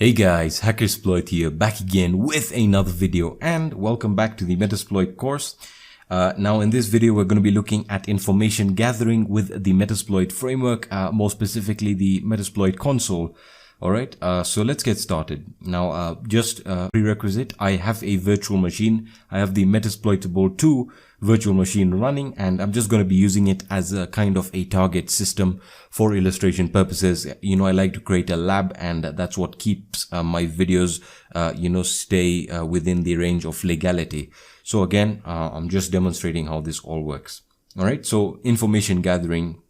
Hey guys, Hackersploit here, back again with another video, and welcome back to the Metasploit course. Now in this video we're going to be looking at information gathering with the Metasploit framework, more specifically the Metasploit console. Alright, so let's get started. Now just prerequisite, I have a virtual machine. I have the Metasploitable 2 virtual machine running, and I'm just going to be using it as a kind of a target system for illustration purposes. You know, I like to create a lab, and that's what keeps my videos, stay within the range of legality. So again, I'm just demonstrating how this all works. Alright, so information gathering.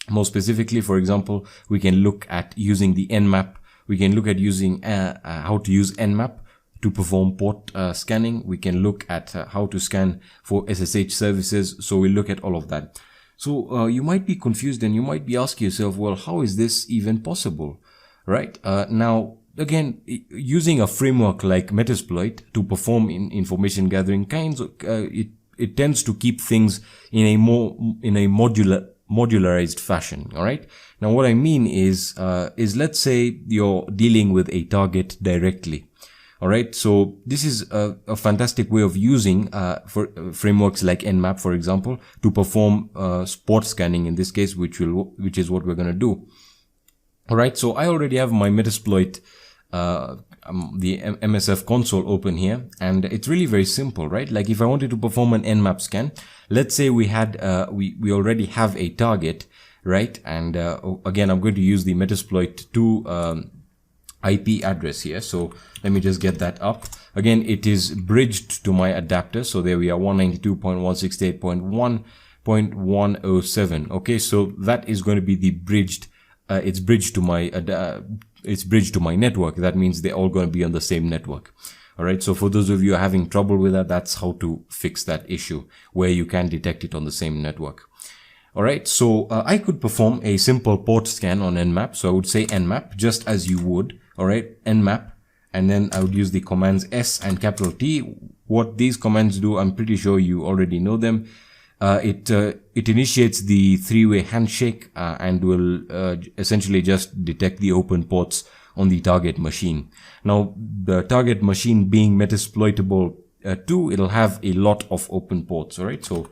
More specifically, for example, we can look at using the Nmap. We can look at using how to use Nmap to perform port scanning. We can look at how to scan for SSH services. So we'll look at all of that. So you might be confused and you might be asking yourself, well, how is this even possible? Right? Now, again, using a framework like Metasploit to perform information gathering it tends to keep things in a modularized fashion. All right. Now, what I mean is let's say you're dealing with a target directly. All right. So this is a fantastic way of using for frameworks like Nmap, for example, to perform port scanning in this case, which is what we're going to do. All right. So I already have my Metasploit the MSF console open here, and it's really very simple, right? Like if I wanted to perform an Nmap scan, let's say we had we already have a target, right? And again, I'm going to use the Metasploit 2 IP address here. So let me just get that up. Again, it is bridged to my adapter. So there we are, 192.168.1.107. Okay, so that is going to be the bridged. It's bridged to my network. That means they're all going to be on the same network. All right. So for those of you having trouble with that, that's how to fix that issue where you can detect it on the same network. All right. So I could perform a simple port scan on Nmap. So I would say Nmap just as you would. All right. Nmap. And then I would use the commands S and capital T. What these commands do, I'm pretty sure you already know them. It initiates the three-way handshake and will essentially just detect the open ports on the target machine. Now, the target machine being Metasploitable 2, it'll have a lot of open ports. All right, so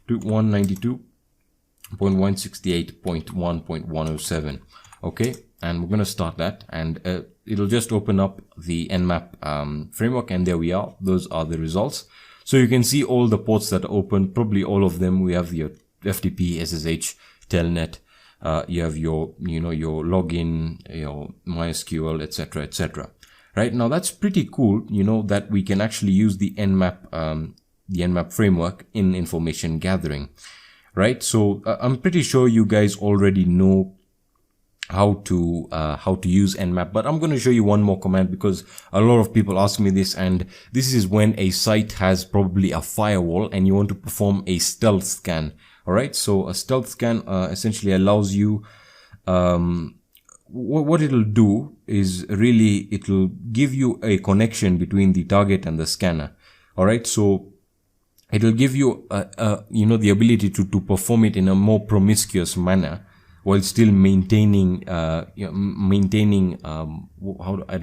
192.168.1.107. Okay, and we're going to start that, and it'll just open up the Nmap framework, and there we are. Those are the results. So you can see all the ports that are open, probably all of them. We have your FTP, SSH, Telnet. You have your login, your MySQL, etc., etc. Right now, that's pretty cool. You know that we can actually use the Nmap framework in information gathering, right? So I'm pretty sure you guys already know how to use Nmap, but I'm going to show you one more command because a lot of people ask me this, and this is when a site has probably a firewall and you want to perform a stealth scan. All right, so a stealth scan essentially allows you what it'll do is really it'll give you a connection between the target and the scanner. All right, so it'll give you the ability to perform it in a more promiscuous manner, while still maintaining, I don't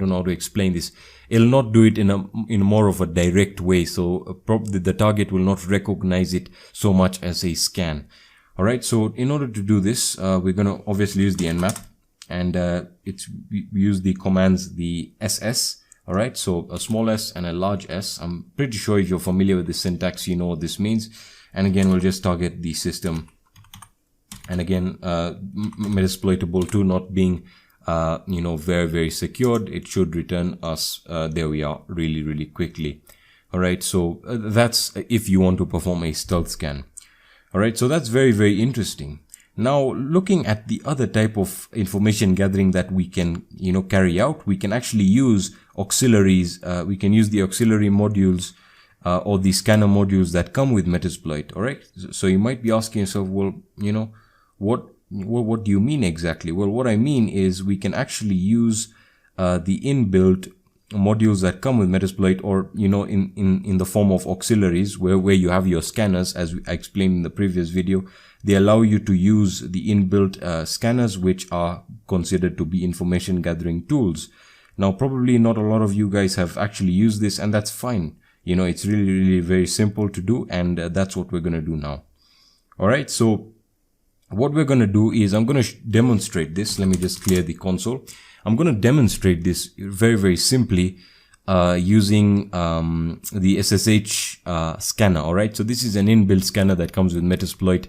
know how to explain this. It'll not do it in more of a direct way. So the target will not recognize it so much as a scan. All right. So in order to do this, we're going to obviously use the Nmap, and we use the commands, the SS. All right. So a small s and a large S. I'm pretty sure if you're familiar with the syntax, you know what this means. And again, we'll just target the system. And again, Metasploitable 2 not being, very, very secured, it should return us, there we are, really, really quickly. All right. So that's if you want to perform a stealth scan. All right. So that's very, very interesting. Now, looking at the other type of information gathering that we can, carry out, we can actually use auxiliaries. We can use the auxiliary modules, or the scanner modules that come with Metasploit. All right. So you might be asking yourself, well, what do you mean exactly? Well, what I mean is we can actually use the inbuilt modules that come with Metasploit, or in the form of auxiliaries where you have your scanners, as I explained in the previous video. They allow you to use the inbuilt scanners, which are considered to be information gathering tools. Now, probably not a lot of you guys have actually used this, and that's fine. You know, it's really very simple to do, and that's what we're going to do now. All right. So what we're going to do is I'm going to demonstrate this. Let me just clear the console. I'm going to demonstrate this very simply using the SSH scanner. All right. So this is an inbuilt scanner that comes with Metasploit.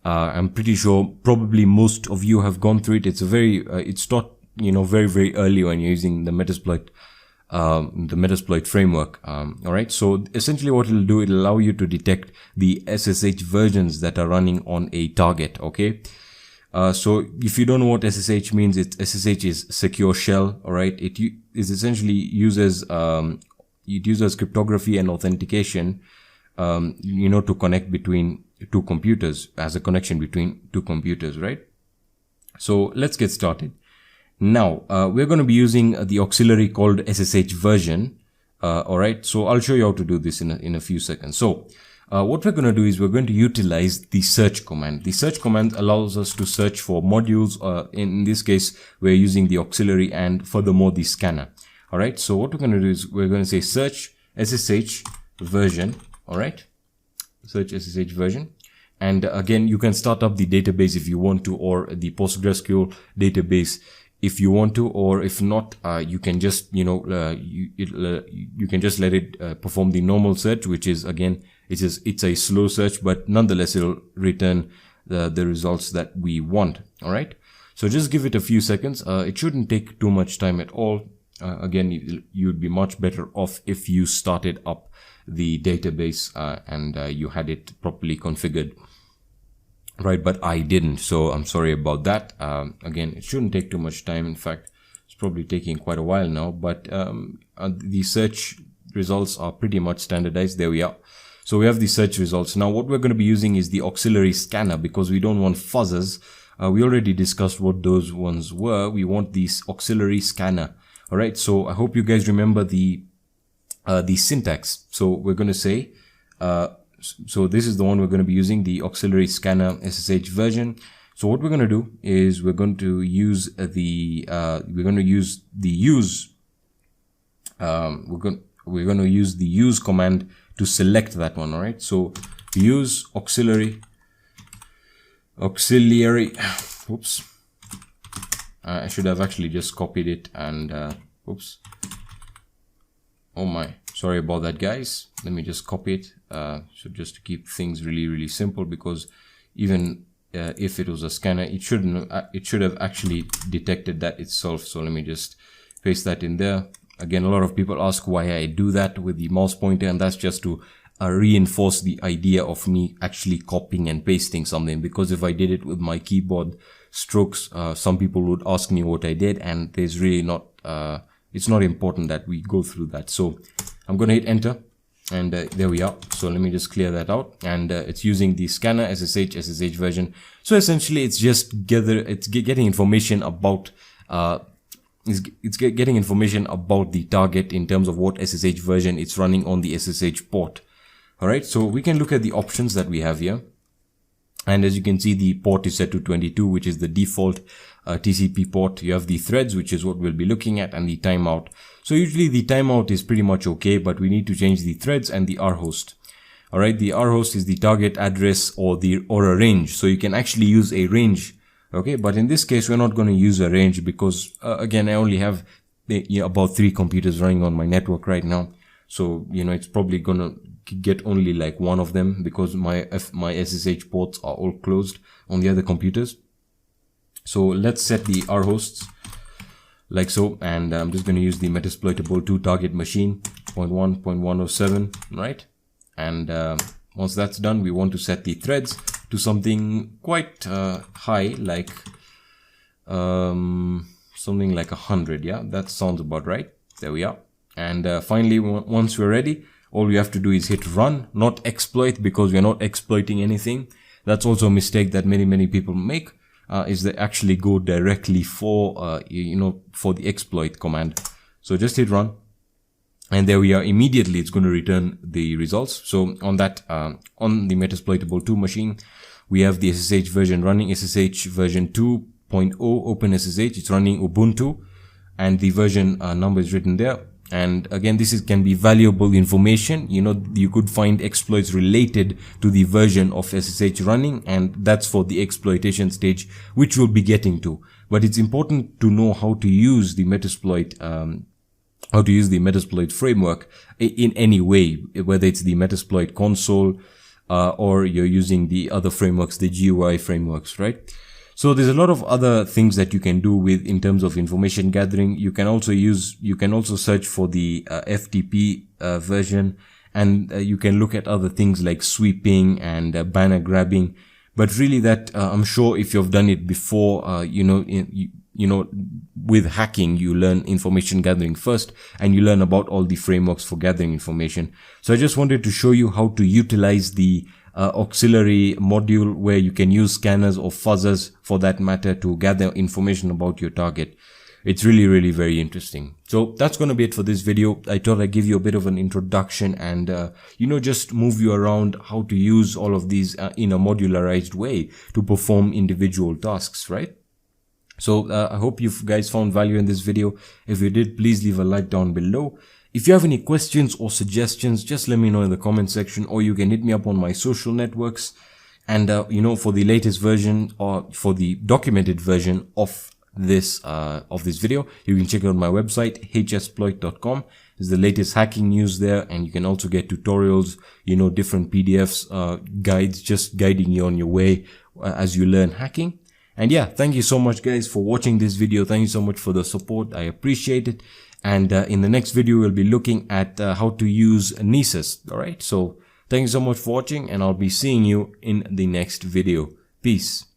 I'm pretty sure probably most of you have gone through it. It's a it's taught, you know, very early when you're using the Metasploit framework. All right. So essentially what it'll do, it'll allow you to detect the SSH versions that are running on a target. Okay. So if you don't know what SSH means, SSH is secure shell. All right. It essentially uses, it uses cryptography and authentication, you know, to connect between two computers, as a connection between two computers, right? So let's get started. Now, we're going to be using the auxiliary called SSH version. All right. So I'll show you how to do this in a few seconds. So, what we're going to do is we're going to utilize the search command. The search command allows us to search for modules. In this case, we're using the auxiliary and furthermore the scanner. All right. So what we're going to do is we're going to say search SSH version. All right. Search SSH version. And again, you can start up the database if you want to, or the PostgreSQL database if you want to, or if not, you can just, you know, you can just let it perform the normal search, which is, again, it's a slow search, but nonetheless, it'll return the results that we want. All right. So just give it a few seconds. It shouldn't take too much time at all. Again, you'd be much better off if you started up the database and you had it properly configured. Right, but I didn't, so I'm sorry about that. Again, it shouldn't take too much time. In fact, it's probably taking quite a while now, but the search results are pretty much standardized. There we are. So we have the search results. Now, what we're going to be using is the auxiliary scanner because we don't want fuzzers. We already discussed what those ones were. We want this auxiliary scanner. All right, so I hope you guys remember the syntax. So we're going to say, so this is the one we're going to be using, the auxiliary scanner SSH version. So what we're going to do is we're going to use the use command to select that one. All right. So use auxiliary. Oops. I should have actually just copied it and oops. Oh my. Sorry about that, guys. Let me just copy it. So just to keep things really simple, because even if it was a scanner, it should have actually detected that itself. So let me just paste that in there. Again, a lot of people ask why I do that with the mouse pointer, and that's just to reinforce the idea of me actually copying and pasting something. Because if I did it with my keyboard strokes, some people would ask me what I did, and there's really not. It's not important that we go through that. So I'm going to hit enter, and there we are. So let me just clear that out, and it's using the scanner SSH version. So essentially it's just getting information about getting information about the target in terms of what SSH version it's running on the SSH port. All right, so we can look at the options that we have here. And as you can see, the port is set to 22, which is the default TCP port. You have the threads, which is what we'll be looking at, and the timeout. So usually the timeout is pretty much okay, but we need to change the threads and the rhost. All right, the rhost is the target address or a range. So you can actually use a range. Okay, but in this case, we're not going to use a range because again, I only have about 3 computers running on my network right now. So, you know, it's probably going to get only like one of them because my SSH ports are all closed on the other computers. So let's set the rhosts like so, and I'm just going to use the Metasploitable 2 target machine 0.1.107, right? And once that's done, we want to set the threads to something quite high, like something like 100. Yeah, that sounds about right. There we are. And finally, once we're ready, all we have to do is hit run, not exploit, because we're not exploiting anything. That's also a mistake that many people make, is they actually go directly for, for the exploit command. So just hit run, and there we are. Immediately, it's going to return the results. So on that, on the Metasploitable 2 machine, we have the SSH version running, SSH version 2.0 OpenSSH. It's running Ubuntu. and the version number is written there. And again, this can be valuable information. You could find exploits related to the version of SSH running, and that's for the exploitation stage, which we'll be getting to. But it's important to know how to use the Metasploit, framework in any way, whether it's the Metasploit console, or you're using the other frameworks, the GUI frameworks, right? So there's a lot of other things that you can do in terms of information gathering. You can also search for the FTP version, and you can look at other things like sweeping and banner grabbing. But really that, I'm sure if you've done it before, with hacking, you learn information gathering first, and you learn about all the frameworks for gathering information. So I just wanted to show you how to utilize the auxiliary module, where you can use scanners or fuzzers for that matter to gather information about your target. It's really very interesting. So that's going to be it for this video. I thought I'd give you a bit of an introduction and just move you around how to use all of these in a modularized way to perform individual tasks, right? So I hope you guys found value in this video. If you did, please leave a like down below. If you have any questions or suggestions, just let me know in the comment section, or you can hit me up on my social networks. And for the latest version, or for the documented version of this video, you can check out my website hsploit.com. There's the latest hacking news there, and you can also get tutorials, different PDFs, guides, just guiding you on your way as you learn hacking. And yeah, thank you so much guys for watching this video. Thank you so much for the support. I appreciate it. And in the next video, we'll be looking at how to use Nessus. All right. So thank you so much for watching, and I'll be seeing you in the next video. Peace.